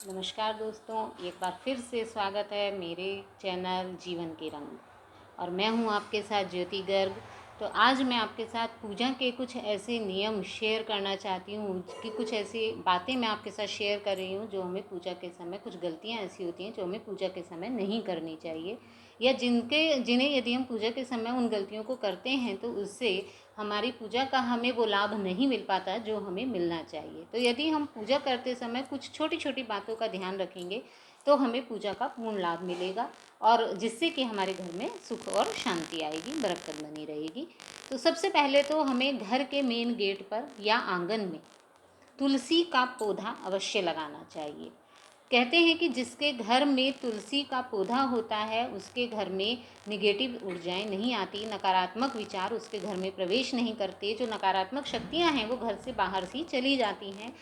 नमस्कार दोस्तों, एक बार फिर से स्वागत है मेरे चैनल जीवन के रंग। और मैं हूं आपके साथ ज्योति गर्ग। तो आज मैं आपके साथ पूजा के कुछ ऐसे नियम शेयर करना चाहती हूँ कि कुछ ऐसी बातें मैं आपके साथ शेयर कर रही हूँ जो हमें पूजा के समय, कुछ गलतियाँ ऐसी होती हैं जो हमें पूजा के समय नहीं करनी चाहिए, या जिन्हें यदि हम पूजा के समय उन गलतियों को करते हैं तो उससे हमारी पूजा का हमें वो लाभ नहीं मिल पाता जो हमें मिलना चाहिए। तो यदि हम पूजा करते समय कुछ छोटी छोटी बातों का ध्यान रखेंगे तो हमें पूजा का पूर्ण लाभ मिलेगा, और जिससे कि हमारे घर में सुख और शांति आएगी, बरकत बनी रहेगी। तो सबसे पहले तो हमें घर के मेन गेट पर या आंगन में तुलसी का पौधा अवश्य लगाना चाहिए। कहते हैं कि जिसके घर में तुलसी का पौधा होता है उसके घर में निगेटिव ऊर्जाएं नहीं आती, नकारात्मक विचार उसके घर में प्रवेश नहीं करते, जो नकारात्मक शक्तियां हैं वो घर से बाहर से चली जाती हैं।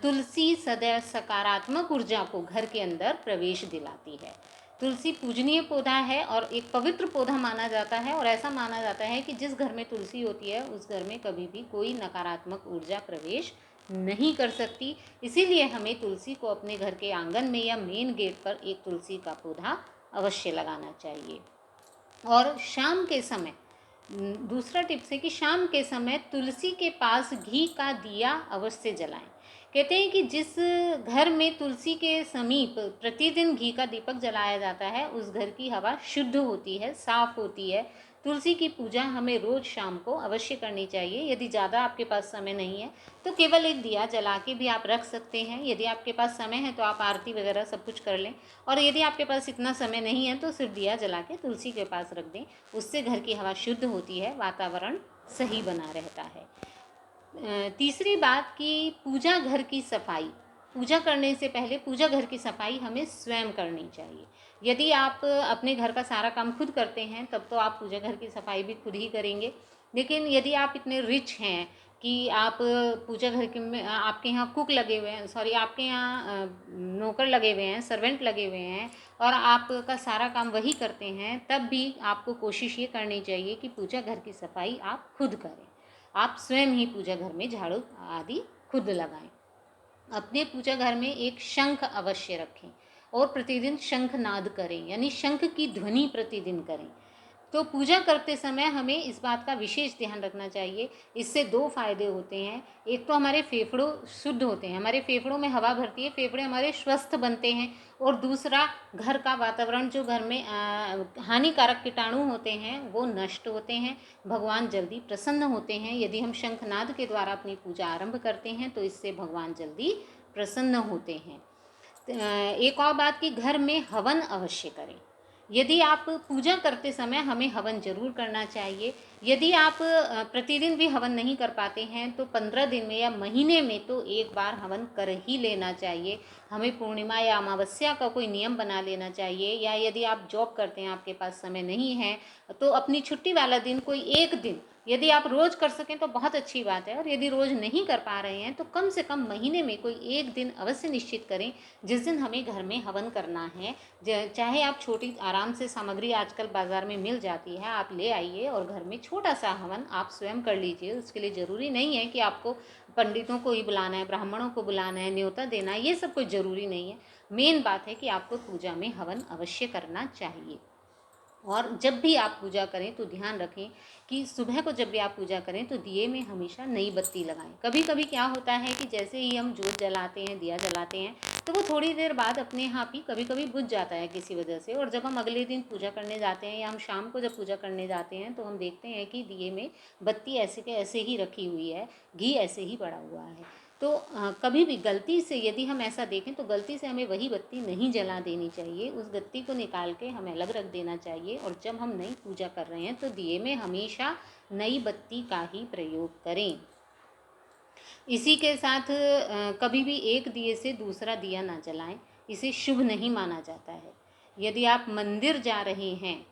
तुलसी सदैव सकारात्मक ऊर्जा को घर के अंदर प्रवेश दिलाती है। तुलसी पूजनीय पौधा है और एक पवित्र पौधा माना जाता है, और ऐसा माना जाता है कि जिस घर में तुलसी होती है उस घर में कभी भी कोई नकारात्मक ऊर्जा प्रवेश नहीं कर सकती। इसीलिए हमें तुलसी को अपने घर के आंगन में या मेन गेट पर एक तुलसी का पौधा अवश्य लगाना चाहिए। और शाम के समय दूसरा टिप्स है कि शाम के समय तुलसी के पास घी का दिया अवश्य जलाएं। कहते हैं कि जिस घर में तुलसी के समीप प्रतिदिन घी का दीपक जलाया जाता है उस घर की हवा शुद्ध होती है, साफ होती है। तुलसी की पूजा हमें रोज़ शाम को अवश्य करनी चाहिए। यदि ज़्यादा आपके पास समय नहीं है तो केवल एक दिया जला के भी आप रख सकते हैं। यदि आपके पास समय है तो आप आरती वगैरह सब कुछ कर लें, और यदि आपके पास इतना समय नहीं है तो सिर्फ दिया जला के तुलसी के पास रख दें। उससे घर की हवा शुद्ध होती है, वातावरण सही बना रहता है। तीसरी बात कि पूजा घर की सफाई। पूजा करने से पहले पूजा घर की सफाई हमें स्वयं करनी चाहिए। यदि आप अपने घर का सारा काम खुद करते हैं तब तो आप पूजा घर की सफाई भी खुद ही करेंगे। लेकिन यदि आप इतने रिच हैं कि आप पूजा घर के में आपके यहाँ कुक लगे हुए हैं, सॉरी आपके यहाँ नौकर लगे हुए हैं, सर्वेंट लगे हुए हैं, और आपका सारा काम वही करते हैं, तब भी आपको कोशिश ये करनी चाहिए कि पूजा घर की सफाई आप खुद करें। आप स्वयं ही पूजा घर में झाड़ू आदि खुद लगाएं। अपने पूजा घर में एक शंख अवश्य रखें और प्रतिदिन शंख नाद करें, यानी शंख की ध्वनि प्रतिदिन करें। तो पूजा करते समय हमें इस बात का विशेष ध्यान रखना चाहिए। इससे दो फायदे होते हैं। एक तो हमारे फेफड़ों शुद्ध होते हैं, हमारे फेफड़ों में हवा भरती है, फेफड़े हमारे स्वस्थ बनते हैं। और दूसरा, घर का वातावरण जो घर में हानिकारक कीटाणु होते हैं वो नष्ट होते हैं, भगवान जल्दी प्रसन्न होते हैं। यदि हम शंखनाद के द्वारा अपनी पूजा आरंभ करते हैं तो इससे भगवान जल्दी प्रसन्न होते हैं। एक और बात कि घर में हवन अवश्य करें। यदि आप पूजा करते समय हमें हवन जरूर करना चाहिए। यदि आप प्रतिदिन भी हवन नहीं कर पाते हैं तो 15 दिन में या महीने में तो एक बार हवन कर ही लेना चाहिए। हमें पूर्णिमा या अमावस्या का कोई नियम बना लेना चाहिए, या यदि आप जॉब करते हैं, आपके पास समय नहीं है, तो अपनी छुट्टी वाला दिन कोई एक दिन यदि आप रोज़ कर सकें तो बहुत अच्छी बात है। और यदि रोज़ नहीं कर पा रहे हैं तो कम से कम महीने में कोई एक दिन अवश्य निश्चित करें जिस दिन हमें घर में हवन करना है। चाहे आप छोटी आराम से सामग्री आजकल बाज़ार में मिल जाती है, आप ले आइए और घर में छोटा सा हवन आप स्वयं कर लीजिए। उसके लिए ज़रूरी नहीं है कि आपको पंडितों को ही बुलाना है, ब्राह्मणों को बुलाना है, न्योता देना है, ये सब कोई ज़रूरी नहीं है। मेन बात है कि आपको पूजा में हवन अवश्य करना चाहिए। और जब भी आप पूजा करें तो ध्यान रखें कि सुबह को जब भी आप पूजा करें तो दिए में हमेशा नई बत्ती लगाएं। कभी कभी क्या होता है कि जैसे ही हम जोत जलाते हैं, दिया जलाते हैं, तो वो थोड़ी देर बाद अपने आप ही कभी कभी बुझ जाता है किसी वजह से। और जब हम अगले दिन पूजा करने जाते हैं या हम शाम को जब पूजा करने जाते हैं तो हम देखते हैं कि दिए में बत्ती ऐसे के ऐसे ही रखी हुई है, घी ऐसे ही पड़ा हुआ है। तो कभी भी गलती से यदि हम ऐसा देखें तो गलती से हमें वही बत्ती नहीं जला देनी चाहिए। उस बत्ती को निकाल के हमें अलग रख देना चाहिए, और जब हम नई पूजा कर रहे हैं तो दिए में हमेशा नई बत्ती का ही प्रयोग करें। इसी के साथ कभी भी एक दिए से दूसरा दिया ना जलाएं, इसे शुभ नहीं माना जाता है। यदि आप मंदिर जा रहे हैं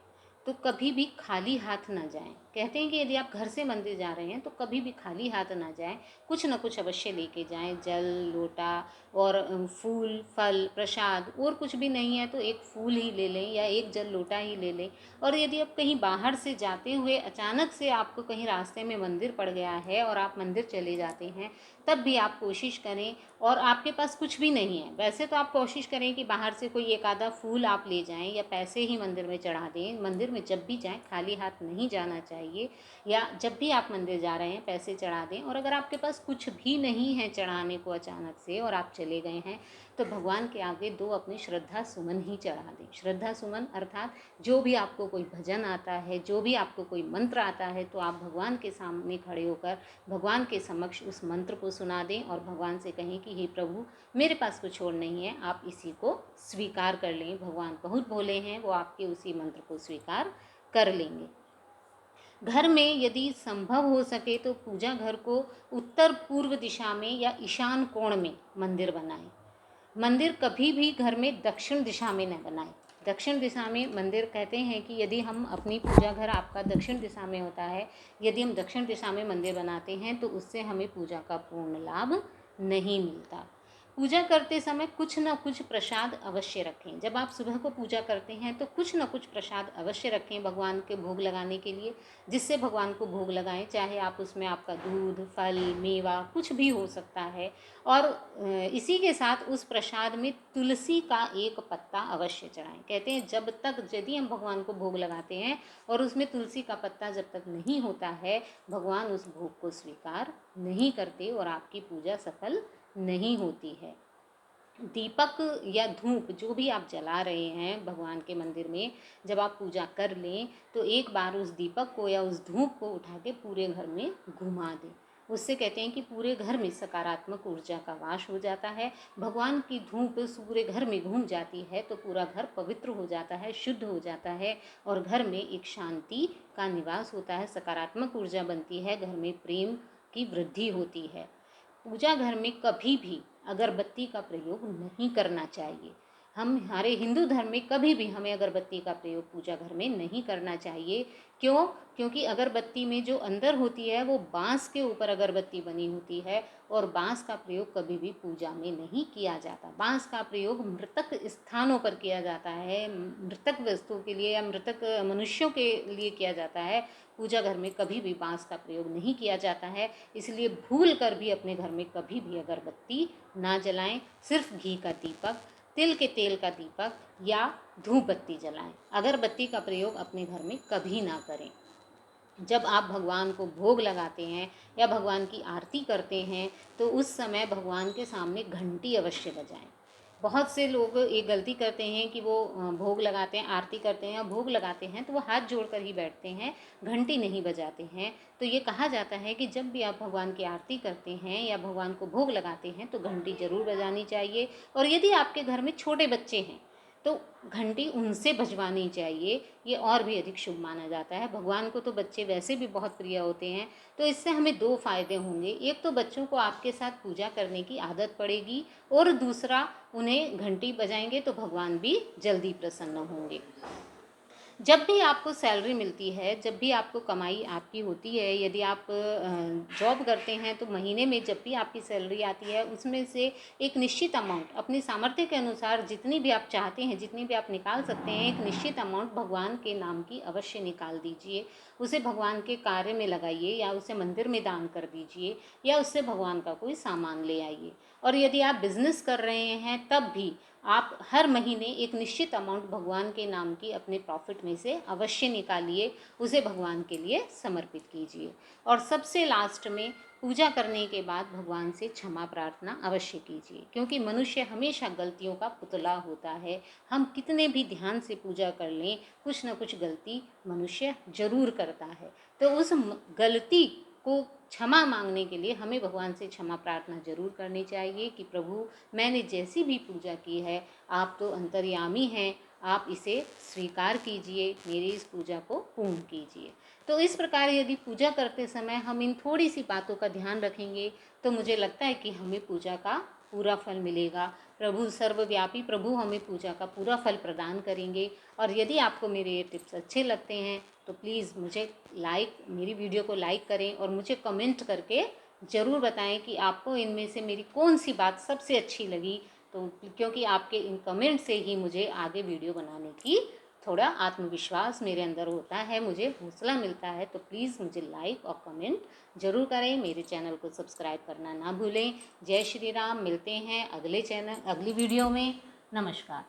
तो कभी भी खाली हाथ ना जाएं। कहते हैं कि यदि आप घर से मंदिर जा रहे हैं तो कभी भी खाली हाथ ना जाएं, कुछ न कुछ अवश्य लेके जाएं, जल, लोटा और फूल, फल, प्रसाद। और कुछ भी नहीं है तो एक फूल ही ले लें या एक जल लोटा ही ले लें। और यदि आप कहीं बाहर से जाते हुए अचानक से आपको कहीं रास्ते में मंदिर पड़ गया है और आप मंदिर चले जाते हैं, तब भी आप कोशिश करें, और आपके पास कुछ भी नहीं है, वैसे तो आप कोशिश करें कि बाहर से कोई एक आधा फूल आप ले जाएं या पैसे ही मंदिर में चढ़ा दें। मंदिर में जब भी जाएं खाली हाथ नहीं जाना चाहिए, या जब भी आप मंदिर जा रहे हैं पैसे चढ़ा दें। और अगर आपके पास कुछ भी नहीं है चढ़ाने को अचानक से और आप चले गए हैं, तो भगवान के आगे दो अपनी श्रद्धा सुमन ही चढ़ा दें। श्रद्धा सुमन अर्थात जो भी आपको कोई भजन आता है, जो भी आपको कोई मंत्र आता है, तो आप भगवान के सामने खड़े होकर भगवान के समक्ष उस मंत्र को सुना दें और भगवान से कहें कि हे प्रभु, मेरे पास कुछ और नहीं है, आप इसी को स्वीकार कर लें। भगवान बहुत भोले हैं, वो आपके उसी मंत्र को स्वीकार कर लेंगे। घर में यदि संभव हो सके तो पूजा घर को उत्तर पूर्व दिशा में या ईशान कोण में मंदिर बनाएं। मंदिर कभी भी घर में दक्षिण दिशा में न बनाएं। दक्षिण दिशा में मंदिर, कहते हैं कि यदि हम अपनी पूजा घर आपका दक्षिण दिशा में होता है, यदि हम दक्षिण दिशा में मंदिर बनाते हैं तो उससे हमें पूजा का पूर्ण लाभ नहीं मिलता। पूजा करते समय कुछ न कुछ प्रसाद अवश्य रखें। जब आप सुबह को पूजा करते हैं तो कुछ न कुछ प्रसाद अवश्य रखें भगवान के भोग लगाने के लिए, जिससे भगवान को भोग लगाएं। चाहे आप उसमें आपका दूध, फल, मेवा कुछ भी हो सकता है। और इसी के साथ उस प्रसाद में तुलसी का एक पत्ता अवश्य चढ़ाएं। कहते हैं जब तक, यदि हम भगवान को भोग लगाते हैं और उसमें तुलसी का पत्ता जब तक नहीं होता है, भगवान उस भोग को स्वीकार नहीं करते और आपकी पूजा सफल नहीं होती है। दीपक या धूप जो भी आप जला रहे हैं भगवान के मंदिर में, जब आप पूजा कर लें तो एक बार उस दीपक को या उस धूप को उठा के पूरे घर में घुमा दें। उससे कहते हैं कि पूरे घर में सकारात्मक ऊर्जा का वास हो जाता है। भगवान की धूप पूरे घर में घूम जाती है तो पूरा घर पवित्र हो जाता है, शुद्ध हो जाता है और घर में एक शांति का निवास होता है, सकारात्मक ऊर्जा बनती है, घर में प्रेम की वृद्धि होती है। पूजा घर में कभी भी अगरबत्ती का प्रयोग नहीं करना चाहिए। हमारे हिंदू धर्म में कभी भी हमें अगरबत्ती का प्रयोग पूजा घर में नहीं करना चाहिए। क्यों? क्योंकि अगरबत्ती में जो अंदर होती है वो बांस के ऊपर अगरबत्ती बनी होती है और बांस का प्रयोग कभी भी पूजा में नहीं किया जाता। बांस का प्रयोग मृतक स्थानों पर किया जाता है, मृतक वस्तुओं के लिए या मृतक मनुष्यों के लिए किया जाता है। पूजा घर में कभी भी बांस का प्रयोग नहीं किया जाता है। इसलिए भूल कर भी अपने घर में कभी भी अगरबत्ती ना जलाएं। सिर्फ घी का दीपक, तिल के तेल का दीपक या धूप बत्ती जलाएं। अगरबत्ती का प्रयोग अपने घर में कभी ना करें। जब आप भगवान को भोग लगाते हैं या भगवान की आरती करते हैं तो उस समय भगवान के सामने घंटी अवश्य बजाएं। बहुत से लोग एक गलती करते हैं कि वो भोग लगाते हैं, आरती करते हैं, भोग लगाते हैं तो वो हाथ जोड़कर ही बैठते हैं, घंटी नहीं बजाते हैं। तो ये कहा जाता है कि जब भी आप भगवान की आरती करते हैं या भगवान को भोग लगाते हैं तो घंटी ज़रूर बजानी चाहिए। और यदि आपके घर में छोटे बच्चे हैं तो घंटी उनसे बजवानी चाहिए, ये और भी अधिक शुभ माना जाता है। भगवान को तो बच्चे वैसे भी बहुत प्रिय होते हैं, तो इससे हमें दो फायदे होंगे। एक तो बच्चों को आपके साथ पूजा करने की आदत पड़ेगी और दूसरा उन्हें घंटी बजाएंगे तो भगवान भी जल्दी प्रसन्न होंगे। जब भी आपको सैलरी मिलती है, जब भी आपको कमाई आपकी होती है, यदि आप जॉब करते हैं तो महीने में जब भी आपकी सैलरी आती है उसमें से एक निश्चित अमाउंट अपने सामर्थ्य के अनुसार जितनी भी आप चाहते हैं, जितनी भी आप निकाल सकते हैं, एक निश्चित अमाउंट भगवान के नाम की अवश्य निकाल दीजिए। उसे भगवान के कार्य में लगाइए या उसे मंदिर में दान कर दीजिए या उससे भगवान का कोई सामान ले आइए। और यदि आप बिजनेस कर रहे हैं तब भी आप हर महीने एक निश्चित अमाउंट भगवान के नाम की अपने प्रॉफिट में से अवश्य निकालिए, उसे भगवान के लिए समर्पित कीजिए। और सबसे लास्ट में पूजा करने के बाद भगवान से क्षमा प्रार्थना अवश्य कीजिए, क्योंकि मनुष्य हमेशा गलतियों का पुतला होता है। हम कितने भी ध्यान से पूजा कर लें, कुछ न कुछ गलती मनुष्य जरूर करता है। तो उस गलती को क्षमा मांगने के लिए हमें भगवान से क्षमा प्रार्थना जरूर करनी चाहिए कि प्रभु, मैंने जैसी भी पूजा की है, आप तो अंतर्यामी हैं, आप इसे स्वीकार कीजिए, मेरी इस पूजा को पूर्ण कीजिए। तो इस प्रकार यदि पूजा करते समय हम इन थोड़ी सी बातों का ध्यान रखेंगे तो मुझे लगता है कि हमें पूजा का पूरा फल मिलेगा। प्रभु सर्वव्यापी प्रभु हमें पूजा का पूरा फल प्रदान करेंगे। और यदि आपको मेरे ये टिप्स अच्छे लगते हैं तो प्लीज़ मुझे मेरी वीडियो को लाइक करें और मुझे कमेंट करके ज़रूर बताएं कि आपको इनमें से मेरी कौन सी बात सबसे अच्छी लगी। तो क्योंकि आपके इन कमेंट से ही मुझे आगे वीडियो बनाने की थोड़ा आत्मविश्वास मेरे अंदर होता है, मुझे हौसला मिलता है। तो प्लीज़ मुझे लाइक और कमेंट ज़रूर करें, मेरे चैनल को सब्सक्राइब करना ना भूलें। जय श्री राम। मिलते हैं अगली वीडियो में। नमस्कार।